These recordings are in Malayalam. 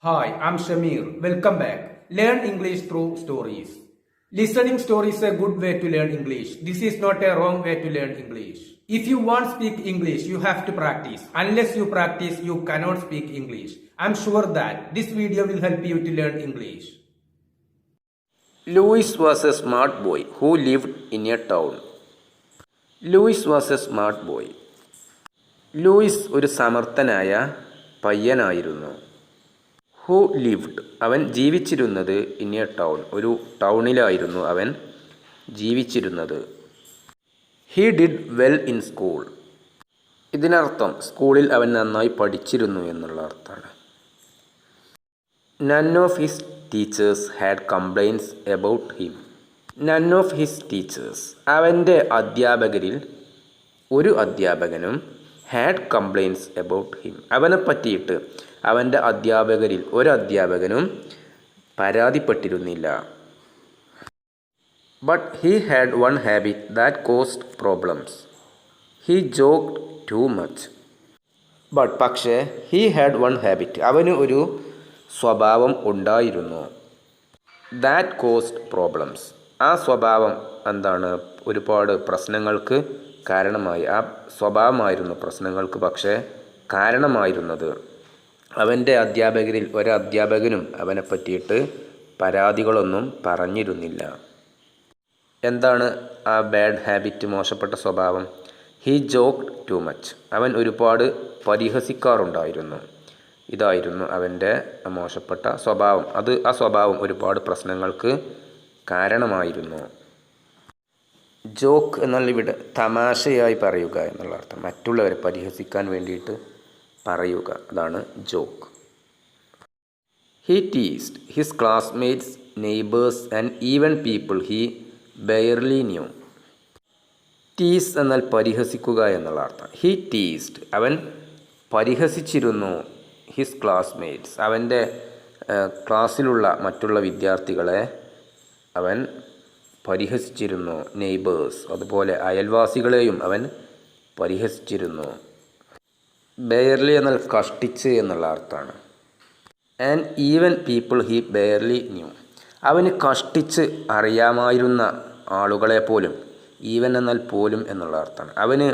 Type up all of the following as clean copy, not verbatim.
Hi, I'm Shamir. Welcome back. Learn English through stories. Listening stories is a good way to learn English. This is not a wrong way to learn English. If you want to speak English, you have to practice. Unless you practice, you cannot speak English. I'm sure that this video will help you to learn English. Louis was a smart boy who lived in a town. Louis was a smart boy. Louis ഒരു സമർത്ഥനായ പയ്യനായിരുന്നു. ഹു ലിവ്ഡ് അവൻ ജീവിച്ചിരുന്നത് ഇൻ എ ടൗൺ ഒരു ടൗണിലായിരുന്നു അവൻ ജീവിച്ചിരുന്നത്. He did well in school ഇതിനർത്ഥം സ്കൂളിൽ അവൻ നന്നായി പഠിച്ചിരുന്നു എന്നുള്ള അർത്ഥമാണ്. None of his teachers had complaints about him. None of his teachers അവൻ്റെ അധ്യാപകരിൽ ഒരു അധ്യാപകനും ഹാഡ് കംപ്ലൈൻറ്റ്സ് എബൌട്ട് ഹിം അവനെ പറ്റിയിട്ട് അവൻ്റെ അധ്യാപകരിൽ ഒരു അധ്യാപകനും പരാതിപ്പെട്ടിരുന്നില്ല. But he had one habit that caused problems. He joked too much. But പക്ഷേ ഹി ഹാഡ് വൺ ഹാബിറ്റ് അവന് ഒരു സ്വഭാവം ഉണ്ടായിരുന്നു. ദാറ്റ് കോസ്ഡ് പ്രോബ്ലംസ് ആ സ്വഭാവം എന്താണ്? ഒരുപാട് പ്രശ്നങ്ങൾക്ക് കാരണമായി. ആ സ്വഭാവമായിരുന്നു പ്രശ്നങ്ങൾക്ക് പക്ഷേ കാരണമായിരുന്നത്. അവൻ്റെ അധ്യാപകരിൽ ഒരധ്യാപകനും അവനെ പറ്റിയിട്ട് പരാതികളൊന്നും പറഞ്ഞിരുന്നില്ല. എന്താണ് ആ ബാഡ് ഹാബിറ്റ്, മോശപ്പെട്ട സ്വഭാവം? ഹി ജോക്ഡ് ടു മച്ച് അവൻ ഒരുപാട് പരിഹസിക്കാറുണ്ടായിരുന്നു. ഇതായിരുന്നു അവൻ്റെ മോശപ്പെട്ട സ്വഭാവം. ആ സ്വഭാവം ഒരുപാട് പ്രശ്നങ്ങൾക്ക് കാരണമായിരുന്നു. ജോക്ക് എന്നാൽ ഇവിടെ തമാശയായി പറയുക എന്നുള്ള അർത്ഥം. മറ്റുള്ളവരെ പരിഹസിക്കാൻ വേണ്ടിയിട്ട് പറയുക, അതാണ് joke. He teased his classmates, neighbours and even people he barely knew. Tease എന്നാൽ പരിഹസിക്കുക എന്നുള്ള അർത്ഥം. ഹി ടീസ്ഡ് അവൻ പരിഹസിച്ചിരുന്നു. ഹിസ് ക്ലാസ്മേറ്റ്സ് അവൻ്റെ ക്ലാസ്സിലുള്ള മറ്റുള്ള വിദ്യാർത്ഥികളെ അവൻ പരിഹസിച്ചിരുന്നു. നെയ്ബേഴ്സ് അതുപോലെ അയൽവാസികളെയും അവൻ പരിഹസിച്ചിരുന്നു. ബെയർലി എന്നാൽ കഷ്ടിച്ച് എന്നുള്ള അർത്ഥമാണ്. And even people he barely new അവന് കഷ്ടിച്ച് അറിയാമായിരുന്ന ആളുകളെ പോലും. ഈവൻ എന്നാൽ പോലും എന്നുള്ള അർത്ഥമാണ്. അവന്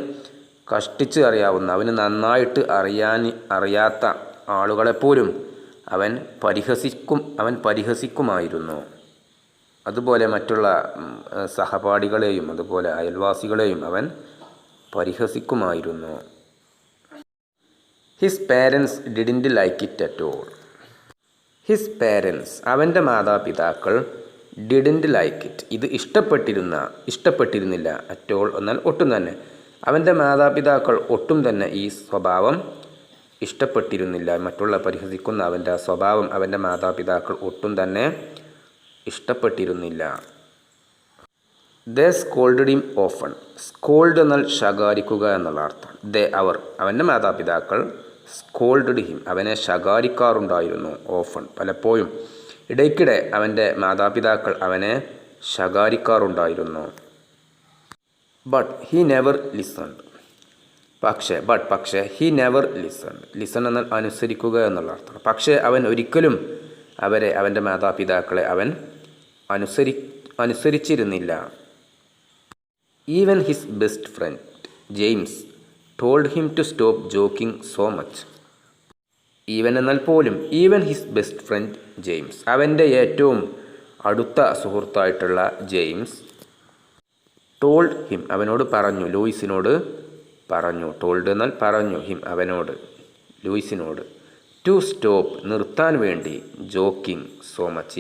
കഷ്ടിച്ച് അറിയാവുന്ന, അവന് നന്നായിട്ട് അറിയാത്ത ആളുകളെപ്പോലും അവൻ പരിഹസിക്കുമായിരുന്നു. അതുപോലെ മറ്റുള്ള സഹപാഠികളെയും അതുപോലെ അയൽവാസികളെയും അവൻ പരിഹസിക്കുമായിരുന്നു. His parents didn't like it at all. His parents അവൻ്റെ മാതാപിതാക്കൾ ഡിഡിൻറ്റ് ലൈക്ക് ഇറ്റ് ഇത് ഇഷ്ടപ്പെട്ടിരുന്നില്ല. അറ്റ് ഓൾ എന്നാൽ ഒട്ടും തന്നെ. അവൻ്റെ മാതാപിതാക്കൾ ഒട്ടും തന്നെ ഈ സ്വഭാവം ഇഷ്ടപ്പെട്ടിരുന്നില്ല. മറ്റുള്ള പരിഹസിക്കുന്ന അവൻ്റെ സ്വഭാവം അവൻ്റെ മാതാപിതാക്കൾ ഒട്ടും തന്നെ ഇഷ്ടപ്പെട്ടിരുന്നില്ല. ദേ സ്കോൾഡഡ് ഹിം ഓഫൺ. സ്കോൾഡ് എന്നാൽ ശകാരിക്കുക എന്നുള്ള അർത്ഥം. അവൻ്റെ മാതാപിതാക്കൾ സ്കോൾഡഡ് ഹിം അവനെ ശകാരിക്കാറുണ്ടായിരുന്നു. ഓഫൺ പലപ്പോഴും, ഇടയ്ക്കിടെ അവൻ്റെ മാതാപിതാക്കൾ അവനെ ശകാരിക്കാറുണ്ടായിരുന്നു. But he never listened. പക്ഷേ ഹി നെവർ ലിസൺഡ്. ലിസൺ എന്നാൽ അനുസരിക്കുക എന്നുള്ള അർത്ഥം. പക്ഷേ അവൻ ഒരിക്കലും അവൻ്റെ മാതാപിതാക്കളെ അവൻ അനുസരിച്ചിരുന്നില്ല. Even his best friend James told him to stop joking so much. Even എന്നാൽ പോലും. Even his best friend James അവൻ്റെ ഏറ്റവും അടുത്ത സുഹൃത്തായിട്ടുള്ള ജെയിംസ് ടോൾഡ് ഹിം അവനോട് പറഞ്ഞു, ലൂയിസിനോട് പറഞ്ഞു. ടോൾഡ് എന്നാൽ പറഞ്ഞു, ഹിം അവനോട്, ലൂയിസിനോട്. ടു സ്റ്റോപ്പ് നിർത്താൻ വേണ്ടി, ജോക്കിംഗ് സോ മച്ച്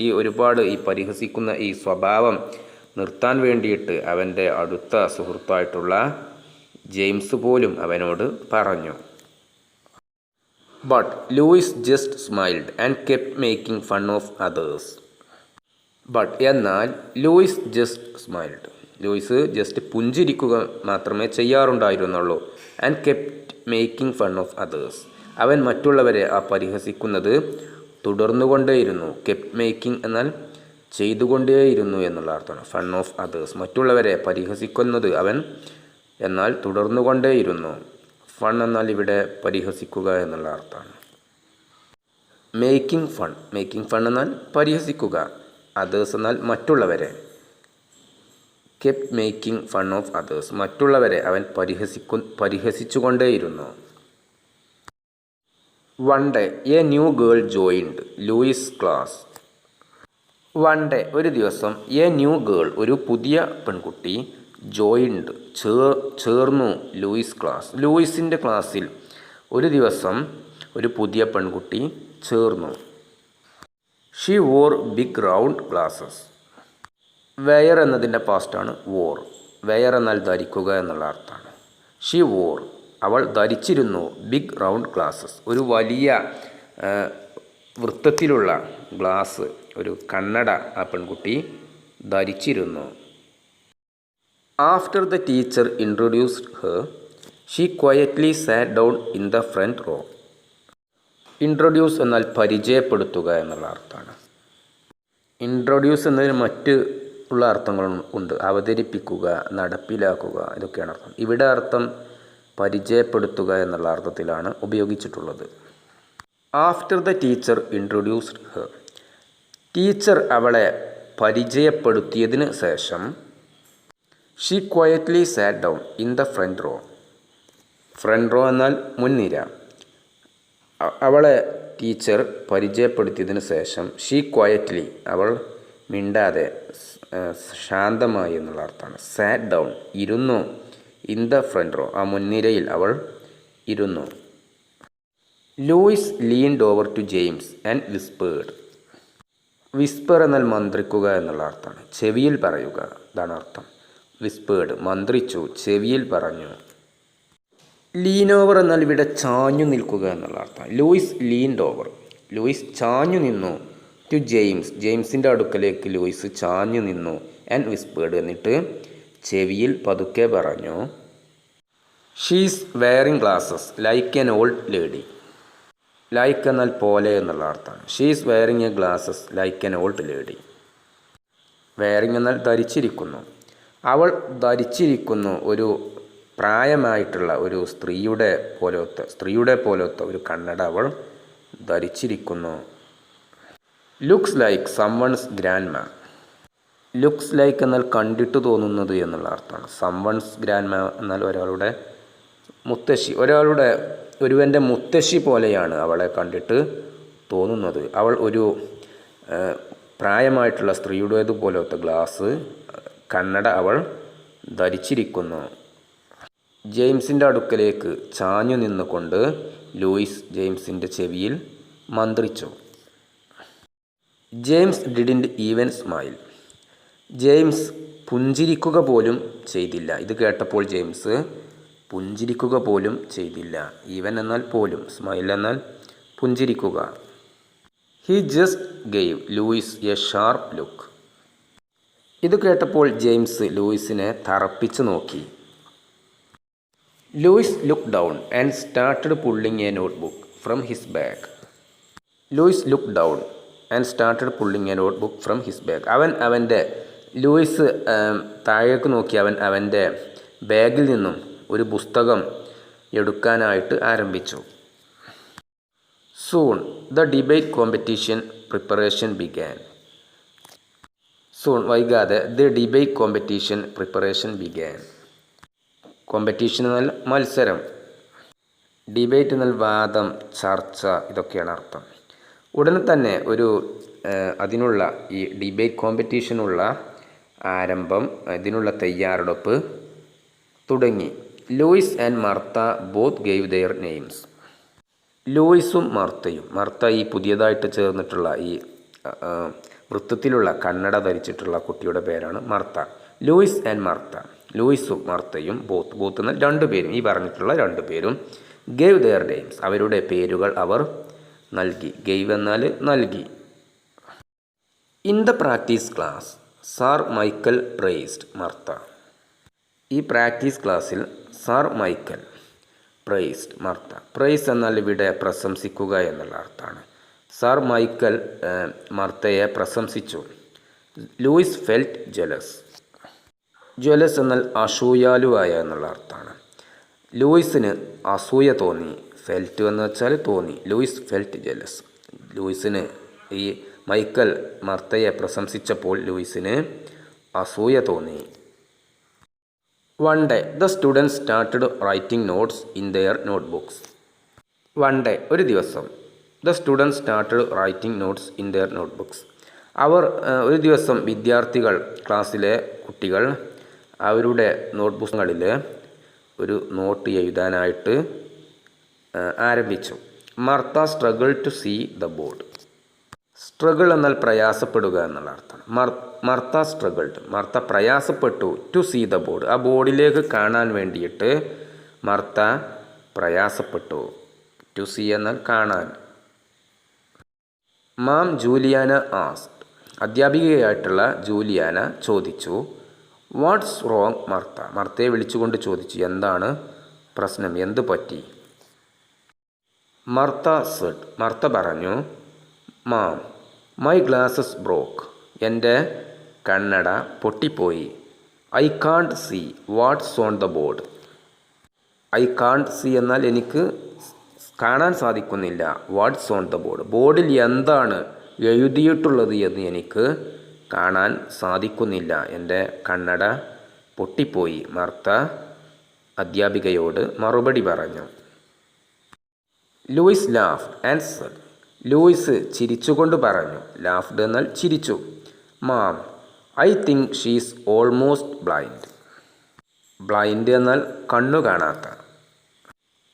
ഈ പരിഹസിക്കുന്ന ഈ സ്വഭാവം നിർത്താൻ വേണ്ടിയിട്ട് അവൻ്റെ അടുത്ത സുഹൃത്തായിട്ടുള്ള ജെയിംസ് പോലും അവനോട് പറഞ്ഞു. But Louis just smiled and kept making fun of others. എന്നാൽ Louis just smiled Louis just പുഞ്ചിരിക്കുക മാത്രമേ ചെയ്യാറുണ്ടായിരുന്നുള്ളൂ. And kept making fun of others അവൻ മറ്റുള്ളവരെ പരിഹസിക്കുന്നത് തുടർന്നുകൊണ്ടേയിരുന്നു. കെപ്റ്റ് മേക്കിംഗ് എന്നാൽ ചെയ്തുകൊണ്ടേയിരുന്നു എന്നുള്ള അർത്ഥമാണ്. ഫൺ ഓഫ് അതേഴ്സ് മറ്റുള്ളവരെ പരിഹസിക്കുന്നത് അവൻ എന്നാൽ തുടർന്നുകൊണ്ടേയിരുന്നു. ഫൺ എന്നാൽ ഇവിടെ പരിഹസിക്കുക എന്നുള്ള അർത്ഥമാണ്. മേക്കിംഗ് ഫൺ എന്നാൽ പരിഹസിക്കുക. അതേഴ്സ് എന്നാൽ മറ്റുള്ളവരെ. Kept making fun of others, മറ്റുള്ളവരെ അവൻ പരിഹസിച്ചുകൊണ്ടേയിരുന്നു. One day a new girl joined Louis class. One day ഒരു ദിവസം, എ ന്യൂ ഗേൾ ഒരു പുതിയ പെൺകുട്ടി, ജോയിൻഡ് ചേർന്നു ലൂയിസ് ക്ലാസ്, ലൂയിസിൻ്റെ ക്ലാസ്സിൽ ഒരു ദിവസം ഒരു പുതിയ പെൺകുട്ടി ചേർന്നു. She wore big round glasses. Wear എന്നതിൻ്റെ പാസ്റ്റാണ് വോർ. വെയർ എന്നാൽ ധരിക്കുക എന്നുള്ള അർത്ഥമാണ്. ഷീ വോർ അവൾ ധരിച്ചിരുന്നു ബിഗ് റൗണ്ട് ഗ്ലാസസ് ഒരു വലിയ വൃത്തത്തിലുള്ള ഗ്ലാസ്, ഒരു കണ്ണട ആ പെൺകുട്ടി ധരിച്ചിരുന്നു. After the teacher introduced her she quietly sat down in the front row. Introduce എന്നാൽ പരിചയപ്പെടുത്തുക എന്നുള്ള അർത്ഥമാണ്. ഇൻട്രൊഡ്യൂസ് എന്നതിന് മറ്റ് ഉള്ള അർത്ഥങ്ങളും ഉണ്ട്. അവതരിപ്പിക്കുക, നടപ്പിലാക്കുക, ഇതൊക്കെയാണ് അർത്ഥം. ഇവിടെ അർത്ഥം പരിചയപ്പെടുത്തുക എന്നുള്ള അർത്ഥത്തിലാണ് ഉപയോഗിച്ചിട്ടുള്ളത്. After the teacher introduced her, teacher അവളെ പരിചയപ്പെടുത്തിയതിന് ശേഷം, she quietly sat down in the front row. Front row എന്നാൽ മുൻനിര. അവളെ ടീച്ചർ പരിചയപ്പെടുത്തിയതിന് ശേഷം, ഷീ ക്വയറ്റ്ലി അവൾ മിണ്ടാതെ, ശാന്തമായി എന്നുള്ള അർത്ഥമാണ്. സാറ്റ് ഡൗൺ ഇരുന്നു, ഇൻ ദ ഫ്രണ്ട് റോ ആ മുൻനിരയിൽ അവൾ ഇരുന്നു. Louis leaned over to James and whispered. Whisper എന്നാൽ മന്ത്രിക്കുക എന്നുള്ള അർത്ഥമാണ്. ചെവിയിൽ പറയുക, ഇതാണ് അർത്ഥം. വിസ്പേർഡ് മന്ത്രിച്ചു, ചെവിയിൽ പറഞ്ഞു. ലീൻ ഓവർ എന്നാൽ ഇവിടെ ചാഞ്ഞു നിൽക്കുക എന്നുള്ള അർത്ഥം. ലൂയിസ് ലീൻഡ് ഓവർ, ലൂയിസ് ചാഞ്ഞു നിന്നു. ടു ജെയിംസ്, ജെയിംസിൻ്റെ അടുക്കലേക്ക് ലൂയിസ് ചാഞ്ഞു നിന്നു. ആൻഡ് വിസ്പേർഡ് എന്നിട്ട് ചെവിയിൽ പതുക്കെ പറഞ്ഞു. She's wearing glasses like an old lady. Like എന്നാൽ പോലെ എന്നുള്ള അർത്ഥമാണ്. She's wearing A glasses like an old lady. Wearing എന്നാൽ ധരിച്ചിരിക്കുന്നു. അവൾ ധരിച്ചിരിക്കുന്നു ഒരു പ്രായമായിട്ടുള്ള ഒരു സ്ത്രീയുടെ പോലത്തെ ഒരു കണ്ണട അവൾ ധരിച്ചിരിക്കുന്നു. Looks like someone's grandma. Looks like എന്നാൽ കണ്ടിട്ട് തോന്നുന്നത് എന്നുള്ള അർത്ഥമാണ്. സംവൺസ് ഗ്രാൻഡ്മ എന്നാൽ ഒരാളുടെ മുത്തശ്ശി, ഒരുവൻ്റെ മുത്തശ്ശി പോലെയാണ് അവളെ കണ്ടിട്ട് തോന്നുന്നത്. അവൾ ഒരു പ്രായമായിട്ടുള്ള സ്ത്രീയുടേതുപോലത്തെ ഗ്ലാസ്, കണ്ണട അവൾ ധരിച്ചിരിക്കുന്നു. ജെയിംസിൻ്റെ അടുക്കലേക്ക് ചാഞ്ഞു നിന്നുകൊണ്ട് ലൂയിസ് ജെയിംസിൻ്റെ ചെവിയിൽ മന്ത്രിച്ചു. James didn't even smile. James പുഞ്ചിരിക്കുക പോലും ചെയ്തില്ല. ഇത് കേട്ടപ്പോൾ ജെയിംസ് പുഞ്ചിരിക്കുക പോലും ചെയ്തില്ല. ഈവൻ എന്നാൽ പോലും, സ്മൈൽ എന്നാൽ പുഞ്ചിരിക്കുക. He just gave Louis a sharp look. ഇത് കേട്ടപ്പോൾ ജെയിംസ് ലൂയിസിനെ തറപ്പിച്ചു നോക്കി. Louis look down and started pulling a notebook from his bag. Louis look down and started pulling a notebook from his bag. Louis താഴേക്ക് നോക്കി അവൻ്റെ ബാഗിൽ നിന്നും ഒരു പുസ്തകം എടുക്കാനായിട്ട് ആരംഭിച്ചു. Soon the debate competition preparation began. Soon വൈകാതെ the debate competition preparation began. Competition എന്നാൽ മത്സരം, ഡിബേറ്റ് എന്നാൽ വാദം, ചർച്ച, ഇതൊക്കെയാണ് അർത്ഥം. ഉടനെ തന്നെ അതിനുള്ള ഈ ഡിബേറ്റ് കോമ്പറ്റീഷനുള്ള ആരംഭം, ഇതിനുള്ള തയ്യാറെടുപ്പ് തുടങ്ങി. Louis and Martha both gave their names. ലൂയിസും മർത്തയും, മർത്ത ഈ പുതിയതായിട്ട് ചേർന്നിട്ടുള്ള ഈ വൃത്തത്തിലുള്ള കണ്ണട ധരിച്ചിട്ടുള്ള കുട്ടിയുടെ പേരാണ് മർത്ത. ലൂയിസ് ആൻഡ് മർത്ത, ലൂയിസും മർത്തയും ബോത്ത് എന്ന രണ്ടുപേരും, ഈ പറഞ്ഞിട്ടുള്ള രണ്ടുപേരും ഗേവ് ദെയർ നെയിംസ് അവരുടെ പേരുകൾ അവർ നൽകി. ഗേവ് എന്നാൽ നൽകി. In the practice class sir Michael praised Martha. ഈ പ്രാക്ടീസ് ക്ലാസ്സിൽ sir Michael praised Martha. Praise എന്നാൽ ഇവിടെ പ്രശംസിക്കുക എന്നുള്ള അർത്ഥമാണ്. സാർ മൈക്കൽ മർത്തയെ പ്രശംസിച്ചു. Luis felt jealous. ജലസ് എന്നാൽ അസൂയാലുവായ എന്നുള്ള അർത്ഥമാണ്. ലൂയിസിന് അസൂയ തോന്നി. ഫെൽറ്റ് എന്ന് വെച്ചാൽ തോന്നി. Luis felt jealous. ലൂയിസിന് ഈ മൈക്കൽ മർത്തയെ പ്രശംസിച്ചപ്പോൾ ലൂയിസിന് അസൂയ തോന്നി. One day the students started writing notes in there notebooks. One day ഒരു ദിവസം the students started writing notes in there notebooks. ഒരു ദിവസം വിദ്യാർത്ഥികൾ, ക്ലാസ്സിലെ കുട്ടികൾ അവരുടെ നോട്ട്ബുക്കുകളിൽ ഒരു നോട്ട് എഴുതാനായിട്ട് ആരംഭിച്ചു. Martha struggle to see the board. Struggle എന്നാൽ പ്രയാസപ്പെടുക എന്നുള്ള അർത്ഥമാണ്. മർത്ത പ്രയാസപ്പെട്ടു. ടു സീ ദ ബോർഡ്, ആ ബോർഡിലേക്ക് കാണാൻ വേണ്ടിയിട്ട് മർത്ത പ്രയാസപ്പെട്ടു. ടു സീ എന്നാൽ കാണാൻ. മാം ജൂലിയാന ആസ്ക്ഡ്, അധ്യാപികയായിട്ടുള്ള ജൂലിയാന ചോദിച്ചു. വാട്ട്സ് റോങ് മർത്ത, മർത്തയെ വിളിച്ചുകൊണ്ട് ചോദിച്ചു, എന്താണ് പ്രശ്നം, എന്ത് പറ്റി? മർത്ത സെഡ്, മർത്ത പറഞ്ഞു, മാം മൈ ഗ്ലാസസ് ബ്രോക്ക്, എൻ്റെ കണ്ണട പൊട്ടിപ്പോയി. I can't see what's on the board. I can't see എന്നാൽ എനിക്ക് കാണാൻ സാധിക്കുന്നില്ല. വാട്ട്സ് ഓൺ ദ ബോർഡ്, ബോർഡിൽ എന്താണ് എഴുതിയിട്ടുള്ളത് എന്ന് എനിക്ക് കാണാൻ സാധിക്കുന്നില്ല. എൻ്റെ കണ്ണട പൊട്ടിപ്പോയി. മർത്ത അധ്യാപികയോട് മറുപടി പറഞ്ഞു. Louis laughed and said, Louis ചിരിച്ചുകൊണ്ട് പറഞ്ഞു. ലാഫ്ഡ് എന്നാൽ ചിരിച്ചു. Ma'am I think she's almost blind. Blind എന്നാൽ കണ്ണു കാണാത്ത.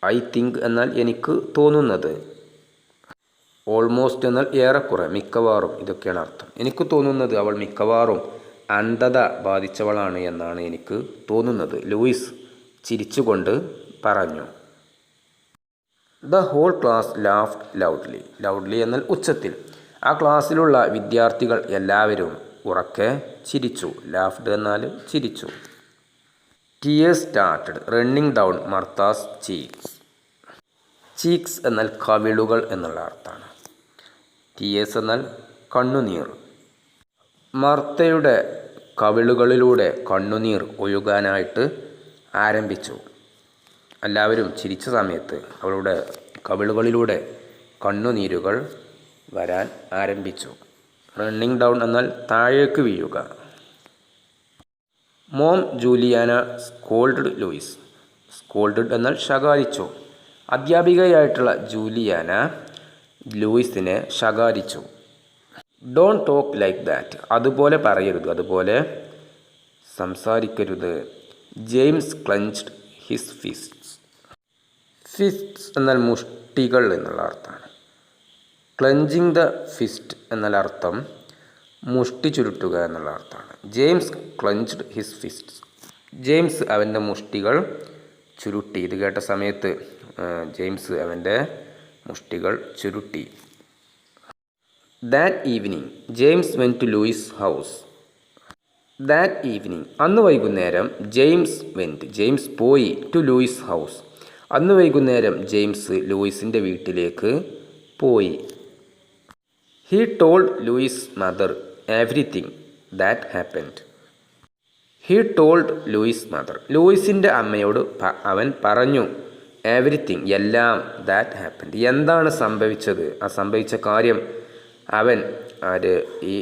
ഐ തിങ്ക് എന്നാൽ എനിക്ക് തോന്നുന്നത്. ഓൾമോസ്റ്റ് എന്നാൽ ഏറെക്കുറെ, മിക്കവാറും, ഇതൊക്കെയാണ് അർത്ഥം. എനിക്ക് തോന്നുന്നത് അവൾ മിക്കവാറും അന്ധത ബാധിച്ചവളാണ് എന്നാണ് എനിക്ക് തോന്നുന്നത്, ലൂയിസ് ചിരിച്ചുകൊണ്ട് പറഞ്ഞു. The whole class laughed loudly. Loudly എന്നാൽ ഉച്ചത്തിൽ. ആ ക്ലാസ്സിലുള്ള വിദ്യാർത്ഥികൾ എല്ലാവരും ഉറക്കെ ചിരിച്ചു. ലാഫ്ഡ് എന്നാൽ ചിരിച്ചു. Tears started running down Martha's cheeks. Cheeks എന്നാൽ കവിളുകൾ എന്നുള്ള അർത്ഥമാണ്. ടീയേഴ്സ് എന്നാൽ കണ്ണുനീർ. മർത്തയുടെ കവിളുകളിലൂടെ കണ്ണുനീർ ഒഴുകാനായിട്ട് ആരംഭിച്ചു. എല്ലാവരും ചിരിച്ച സമയത്ത് അവളുടെ കവിളുകളിലൂടെ കണ്ണുനീരുകൾ വരാൻ ആരംഭിച്ചു. റണ്ണിങ് ഡൗൺ എന്നാൽ താഴേക്ക് വീഴുക. Mom Juliana scold Louis. Scold എന്നാൽ ശകാരിച്ചു. അധ്യാപികയായിട്ടുള്ള ജൂലിയാന ലൂയിസിനെ ശകാരിച്ചു. ഡോണ്ട് ടോക്ക് ലൈക്ക് ദാറ്റ്, അതുപോലെ പറയരുത്, അതുപോലെ സംസാരിക്കരുത്. James clenched his ഫിസ്റ്റ്സ്. ഫിസ്റ്റ്സ് എന്നാൽ മുഷ്ടികൾ എന്നുള്ള അർത്ഥമാണ്. ക്ലഞ്ചിങ് ദ ഫിസ്റ്റ് എന്നാൽ അർത്ഥം മുഷ്ടി ചുരുട്ടുക എന്നുള്ള അർത്ഥമാണ്. James clenched his fists. James അവൻ്റെ മുഷ്ടികൾ ചുരുട്ടി. ഇത് കേട്ട സമയത്ത് ജെയിംസ് അവൻ്റെ മുഷ്ടികൾ ചുരുട്ടി. That evening James went to Louis house. That evening അന്ന് വൈകുന്നേരം ജെയിംസ് പോയി. ടു ലൂയിസ് ഹൗസ് അന്ന് വൈകുന്നേരം ജെയിംസ് ലൂയിസിൻ്റെ വീട്ടിലേക്ക് പോയി. He told Louis mother everything that happened. He told Louis mother, ലൂയിസിൻ്റെ അമ്മയോട് അവൻ പറഞ്ഞു. എവരിതിങ് എല്ലാം, ദാറ്റ് ഹാപ്പൻഡ് എന്താണ് സംഭവിച്ചത്, ആ സംഭവിച്ച കാര്യം അവൻ ഈ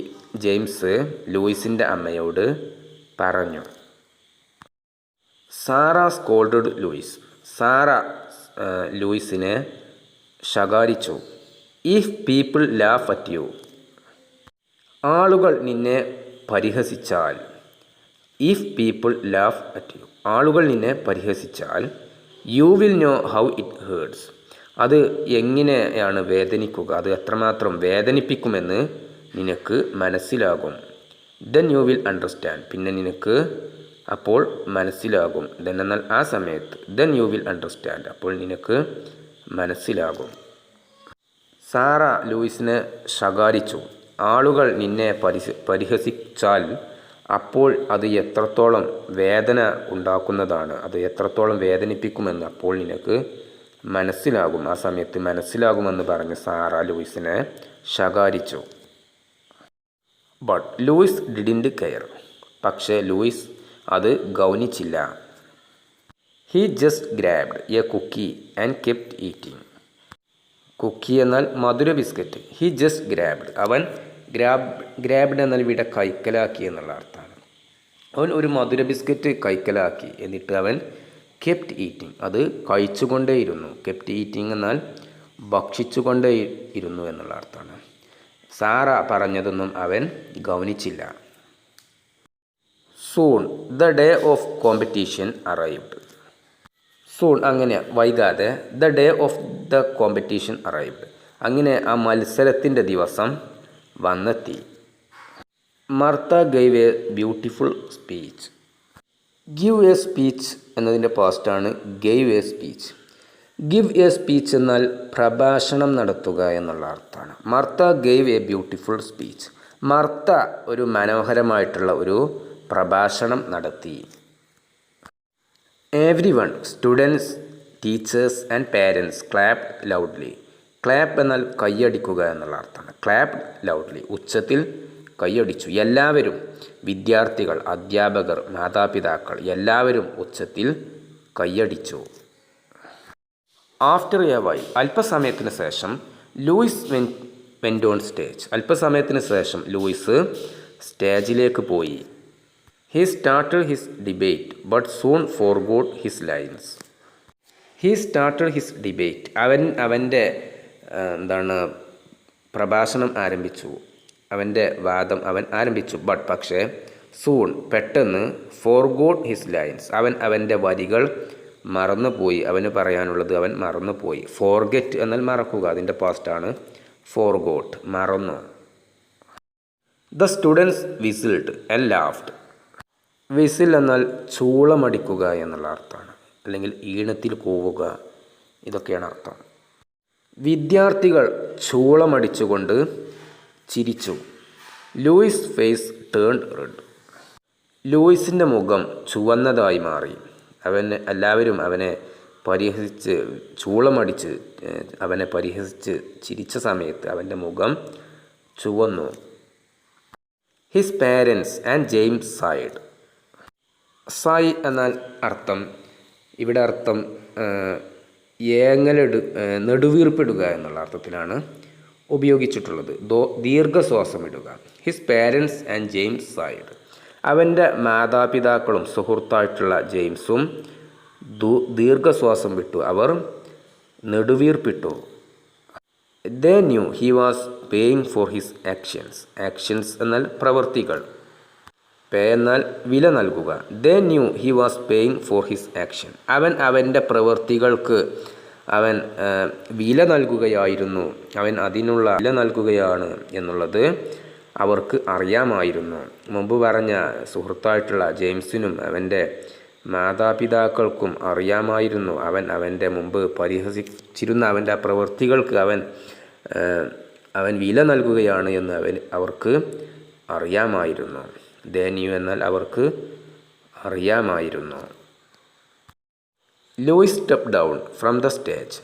ജെയിംസ് ലൂയിസിൻ്റെ അമ്മയോട് പറഞ്ഞു. Sara scold Louis. സാറ ലൂയിസിനെ ശകാരിച്ചു. If people laugh at you, ആളുകൾ നിന്നെ പരിഹസിച്ചാൽ. If people laugh at you, ആളുകൾ നിന്നെ പരിഹസിച്ചാൽ. You will know how it hurts, അത് എങ്ങനെയാണ് വേദനിക്കുക, അത് എത്രമാത്രം വേദനിപ്പിക്കുമെന്ന് നിനക്ക് മനസ്സിലാകും. ദെൻ യു വിൽ അണ്ടർസ്റ്റാൻഡ്, പിന്നെ നിനക്ക് അപ്പോൾ മനസ്സിലാകും. ദെൻ എന്നാൽ ആ സമയത്ത്. ദെൻ യു വിൽ അണ്ടർസ്റ്റാൻഡ്, അപ്പോൾ നിനക്ക് മനസ്സിലാകും. സാറ ലൂയിസിനെ ശകാരിച്ചു. ആളുകൾ നിന്നെ പരിഹസിച്ചാൽ അപ്പോൾ അത് എത്രത്തോളം വേദന ഉണ്ടാക്കുന്നതാണ്, അത് എത്രത്തോളം വേദനിപ്പിക്കുമെന്ന് അപ്പോൾ നിനക്ക് മനസ്സിലാകും, ആ സമയത്ത് മനസ്സിലാകുമെന്ന് പറഞ്ഞ് സാറ ലൂയിസിനെ ശകാരിച്ചു. ബട്ട് ലൂയിസ് ഡിഡിൻറ്റ് കെയർ, പക്ഷേ ലൂയിസ് അത് ഗൗനിച്ചില്ല. He just grabbed a cookie and kept eating. Cookie എന്നാൽ മധുര ബിസ്ക്കറ്റ്. ഹി ജസ്റ്റ് ഗ്രാബ്ഡ്, അവൻ ഗ്രാബ്ഡ് എന്നാൽ ഇവിടെ കൈക്കലാക്കി എന്നുള്ള അർത്ഥമാണ്. അവൻ ഒരു മധുര ബിസ്ക്കറ്റ് കൈക്കലാക്കി. എന്നിട്ട് അവൻ കെപ്റ്റ് ഈറ്റിംഗ്, അത് കഴിച്ചുകൊണ്ടേയിരുന്നു. കെപ്റ്റ് ഈറ്റിംഗ് എന്നാൽ ഭക്ഷിച്ചുകൊണ്ടേ ഇരുന്നു എന്നുള്ള അർത്ഥമാണ്. സാറ പറഞ്ഞതൊന്നും അവൻ ഗൗനിച്ചില്ല. Soon the day of competition arrived. Soon അങ്ങനെ വൈകാതെ, the day of the competition arrived, അങ്ങനെ ആ മത്സരത്തിൻ്റെ ദിവസം വന്നെത്തി. Martha gave a beautiful speech. Give a speech എന്നതിൻ്റെ പാസ്റ്റാണ് gave a speech. Give a speech എന്നാൽ പ്രഭാഷണം നടത്തുക എന്നുള്ള അർത്ഥമാണ്. Martha gave a beautiful speech. Martha ഒരു മനോഹരമായിട്ടുള്ള ഒരു പ്രഭാഷണം നടത്തി. Everyone, students, teachers and parents clapped loudly. Clap എന്നാൽ കൈയടിക്കുക എന്നുള്ള അർത്ഥമാണ്. ക്ലാപ്ഡ് ലൗഡ്ലി, ഉച്ചത്തിൽ കൈയടിച്ചു. എല്ലാവരും, വിദ്യാർത്ഥികൾ, അധ്യാപകർ, മാതാപിതാക്കൾ എല്ലാവരും ഉച്ചത്തിൽ കൈയടിച്ചു. ആഫ്റ്റർ എ വൈൽ, അല്പസമയത്തിന് ശേഷം, ലൂയിസ് വെൻറ്റ് ഓൺ സ്റ്റേജ്. അല്പസമയത്തിന് ശേഷം ലൂയിസ് സ്റ്റേജിലേക്ക് പോയി. He started his debate but soon forgot his lines. He started his debate, അവൻ്റെ പ്രഭാഷണം ആരംഭിച്ചു, അവൻ്റെ വാദം അവൻ ആരംഭിച്ചു. ബട്ട് പക്ഷേ, സൂൺ പെട്ടെന്ന്, ഫോർഗോട്ട് ഹിസ് ലൈൻസ്, അവൻ്റെ വരികൾ മറന്നുപോയി. അവന് പറയാനുള്ളത് അവൻ മറന്നുപോയി. ഫോർഗെറ്റ് എന്നാൽ മറക്കുക, അതിൻ്റെ പാസ്റ്റാണ് ഫോർഗോട്ട്, മറന്നു. The students whistled and laughed. Whistle എന്നാൽ ചൂളമടിക്കുക എന്നുള്ള അർത്ഥമാണ്, അല്ലെങ്കിൽ ഈണത്തിൽ കൂവുക, ഇതൊക്കെയാണ് അർത്ഥം. വിദ്യാർത്ഥികൾ ചൂളമടിച്ചുകൊണ്ട് ചിരിച്ചു. Louis face turned red. ലൂയിസിൻ്റെ മുഖം ചുവന്നതായി മാറി. എല്ലാവരും അവനെ പരിഹസിച്ച്, ചൂളമടിച്ച് അവനെ പരിഹസിച്ച് ചിരിച്ച സമയത്ത് അവൻ്റെ മുഖം ചുവന്നു. His parents and James sighed. Sigh എന്നാൽ അർത്ഥം, ഇവിടെ അർത്ഥം നെടുവീർപ്പിടുക എന്നുള്ള അർത്ഥത്തിലാണ് ഉപയോഗിച്ചിട്ടുള്ളത്. ദീർഘശ്വാസം ഇടുക. His parents and James sighed, അവൻ്റെ മാതാപിതാക്കളും സുഹൃത്തായിട്ടുള്ള ജെയിംസും ദീർഘശ്വാസം വിട്ടു, അവർ നെടുവീർപ്പിട്ടു. They knew he was paying for his actions. Actions എന്നാൽ പ്രവൃത്തികൾ, പേ എന്നാൽ വില നൽകുക. They knew he was paying for his action, അവൻ്റെ പ്രവൃത്തികൾക്ക് അവൻ വില നൽകുകയായിരുന്നു, അവൻ അതിനുള്ള വില നൽകുകയാണ് എന്നുള്ളത് അവർക്ക് അറിയാമായിരുന്നു. മുമ്പ് പറഞ്ഞ സുഹൃത്തായിട്ടുള്ള ജെയിംസിനും അവൻ്റെ മാതാപിതാക്കൾക്കും അറിയാമായിരുന്നു, അവൻ്റെ മുമ്പ് പരിഹസിച്ചിരുന്ന അവൻ്റെ പ്രവൃത്തികൾക്ക് അവൻ വില നൽകുകയാണ് എന്ന് അവർക്ക് അറിയാമായിരുന്നു. ദേന്യു എന്നാൽ അവർക്ക് അറിയാമായിരുന്നു. Louis step down from the stage.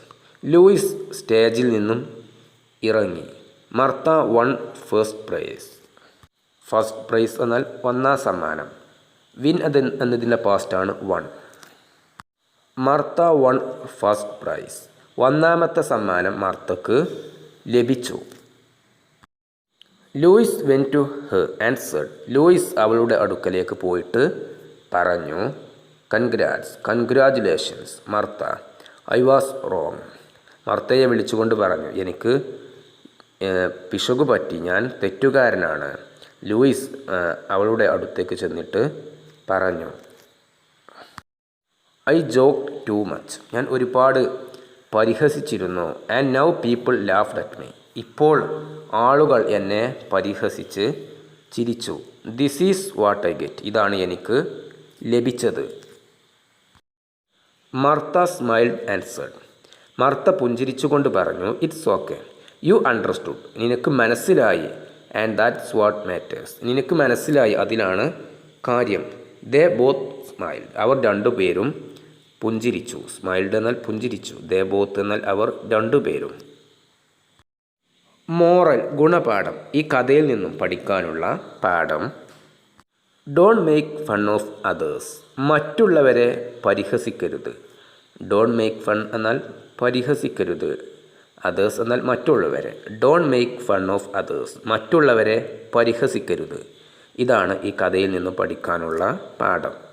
Louis സ്റ്റേജിൽ നിന്നും ഇറങ്ങി. Martha won first prize. First prize എന്നാൽ ഒന്നാം സമ്മാനം. വിൻ എന്നതിൻ്റെ പാസ്റ്റാണ് won. Martha won first prize, ഒന്നാമത്തെ സമ്മാനം മർത്തക്ക് ലഭിച്ചു. Louis went to her and said. Louis അവളുടെ അടുക്കലേക്ക് പോയിട്ട് പറഞ്ഞു, congratulations Martha, I was wrong. മർത്തയെ വിളിച്ചുകൊണ്ട് പറഞ്ഞു, എനിക്ക് പിശകു പറ്റി, ഞാൻ തെറ്റുകാരനാണ്. ലൂയിസ് അവളുടെ അടുത്തേക്ക് ചെന്നിട്ട് പറഞ്ഞു, ഐ ജോക്ഡ് ടു മച്ച്, ഞാൻ ഒരുപാട് പരിഹസിച്ചിരുന്നു. And now people laughed at me, ഇപ്പോൾ ആളുകൾ എന്നെ പരിഹസിച്ച് ചിരിച്ചു. This is what I get, ഇതാണ് എനിക്ക് ലഭിച്ചത്. Martha smiled and said. Martha പുഞ്ചിരിച്ചുകൊണ്ട് പറഞ്ഞു, ഇറ്റ്സ് ഓക്കെ, യു അണ്ടർസ്റ്റുഡ്, നിനക്ക് മനസ്സിലായി. ആൻഡ് ദാറ്റ്സ് വാട്ട് മാറ്റേഴ്സ്, നിനക്ക് മനസ്സിലായി, അതിലാണ് കാര്യം. ദേ ബോത്ത് സ്മൈൽഡ്, അവർ രണ്ടുപേരും പുഞ്ചിരിച്ചു. സ്മൈൽഡ് എന്നാൽ പുഞ്ചിരിച്ചു. ദേ ബോത്ത് എന്നാൽ അവർ രണ്ടുപേരും. മോറൽ, ഗുണപാഠം, ഈ കഥയിൽ നിന്നും പഠിക്കാനുള്ള പാഠം. Don't make fun of others, മറ്റുള്ളവരെ പരിഹസിക്കരുത്. ഡോണ്ട് മേക്ക് ഫൺ എന്നാൽ പരിഹസിക്കരുത്. അതേഴ്സ് എന്നാൽ മറ്റുള്ളവരെ. Don't make fun of others, മറ്റുള്ളവരെ പരിഹസിക്കരുത്. ഇതാണ് ഈ കഥയിൽ നിന്ന് പഠിക്കാനുള്ള പാഠം.